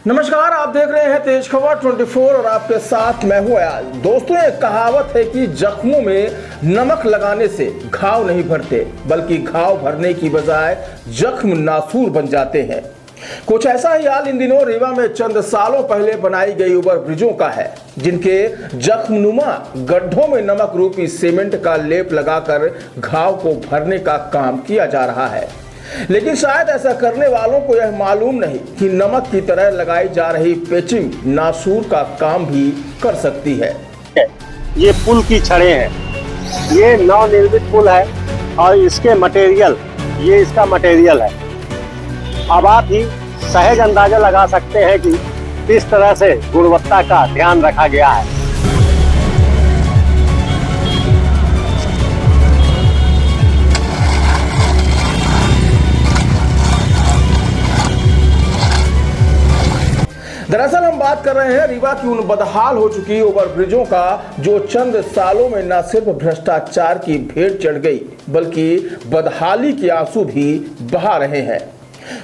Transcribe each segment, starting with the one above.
नमस्कार, आप देख रहे हैं तेज खबर 24 और आपके साथ मैं हूं अयाज। दोस्तों, एक कहावत है कि जख्मों में नमक लगाने से घाव नहीं भरते, बल्कि घाव भरने की बजाय जख्म नासूर बन जाते हैं। कुछ ऐसा ही हाल इन दिनों रीवा में चंद सालों पहले बनाई गई ओवर ब्रिजों का है, जिनके जख्मनुमा गड्ढों में नमक रूपी सीमेंट का लेप लगाकर घाव को भरने का काम किया जा रहा है। लेकिन शायद ऐसा करने वालों को यह मालूम नहीं कि नमक की तरह लगाई जा रही पेचिंग नासूर का काम भी कर सकती है। ये पुल की छड़ें हैं, ये नवनिर्मित पुल है और इसके मटेरियल, ये इसका मटेरियल है। अब आप ही सहज अंदाजा लगा सकते हैं कि किस तरह से गुणवत्ता का ध्यान रखा गया है। दरअसल हम बात कर रहे हैं रीवा की उन बदहाल हो चुकी ओवर ब्रिजों का, जो चंद सालों में न सिर्फ भ्रष्टाचार की भेंट चढ़ गई, बल्कि बदहाली के आंसू भी बहा रहे हैं।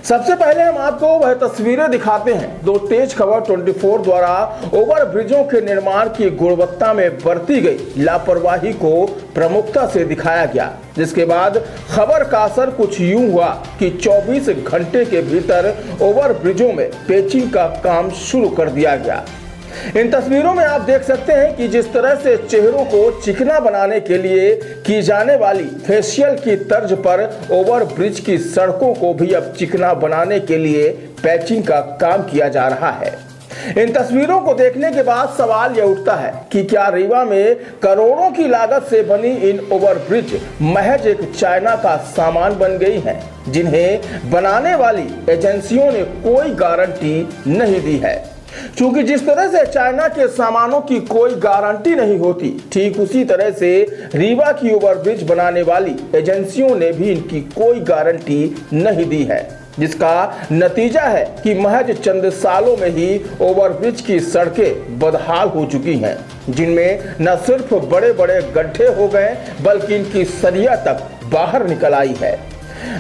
सबसे पहले हम आपको वह तस्वीरें दिखाते हैं जो तेज खबर 24 द्वारा ओवर ब्रिजों के निर्माण की गुणवत्ता में बरती गई लापरवाही को प्रमुखता से दिखाया गया, जिसके बाद खबर का असर कुछ यूं हुआ कि 24 घंटे के भीतर ओवर ब्रिजों में पेचिंग का काम शुरू कर दिया गया। इन तस्वीरों में आप देख सकते हैं कि जिस तरह से चेहरों को चिकना बनाने के लिए की जाने वाली फेशियल की तर्ज पर ओवर ब्रिज की सड़कों को भी अब चिकना बनाने के लिए पैचिंग का काम किया जा रहा है। इन तस्वीरों को देखने के बाद सवाल यह उठता है कि क्या रीवा में करोड़ों की लागत से बनी इन ओवर ब्रिज महज एक चाइना का सामान बन गई हैं, जिन्हें बनाने वाली एजेंसियों ने कोई गारंटी नहीं दी है। क्योंकि जिस तरह से चाइना के सामानों की कोई गारंटी नहीं होती, ठीक उसी तरह से रीवा की ओवरब्रिज बनाने वाली एजेंसियों ने भी इनकी कोई गारंटी नहीं दी है, जिसका नतीजा है कि महज चंद सालों में ही ओवरब्रिज की सड़कें बदहाल हो चुकी हैं, जिनमें न सिर्फ बड़े बड़े गड्ढे हो गए, बल्कि इनकी सरिया तक बाहर निकल आई है।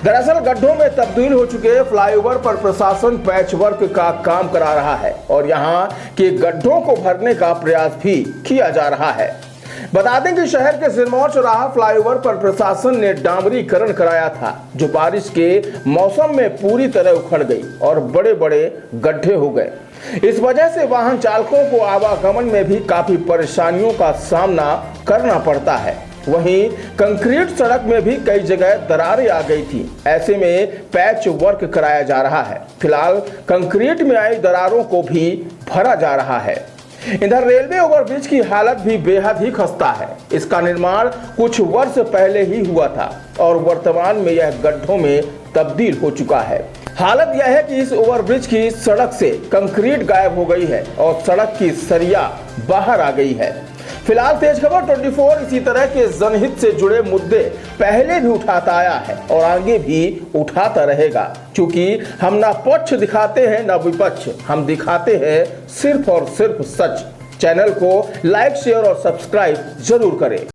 दरअसल गड्ढों में तब्दील हो चुके फ्लाईओवर पर प्रशासन पैच वर्क का काम करा रहा है और यहां के गड्ढों को भरने का प्रयास भी किया जा रहा है। बता दें कि शहर के सिरमौर चौराहा फ्लाईओवर पर प्रशासन ने डामरीकरण कराया था, जो बारिश के मौसम में पूरी तरह उखड़ गई और बड़े बड़े गड्ढे हो गए। इस वजह से वाहन चालकों को आवागमन में भी काफी परेशानियों का सामना करना पड़ता है। वहीं कंक्रीट सड़क में भी कई जगह दरारें आ गई थी। ऐसे में पैच वर्क कराया जा रहा है। फिलहाल कंक्रीट में आई दरारों को भी भरा जा रहा है। इधर रेलवे ओवरब्रिज की हालत भी बेहद ही खस्ता है। इसका निर्माण कुछ वर्ष पहले ही हुआ था और वर्तमान में यह गड्ढों में तब्दील हो चुका है। हालत यह है कि इस ओवरब्रिज की सड़क से कंक्रीट गायब हो गई है और सड़क की सरिया बाहर आ गई है। फिलहाल तेज खबर 24 इसी तरह के जनहित से जुड़े मुद्दे पहले भी उठाता आया है और आगे भी उठाता रहेगा, क्योंकि हम ना पक्ष दिखाते हैं ना विपक्ष, हम दिखाते हैं सिर्फ और सिर्फ सच। चैनल को लाइक, शेयर और सब्सक्राइब जरूर करें।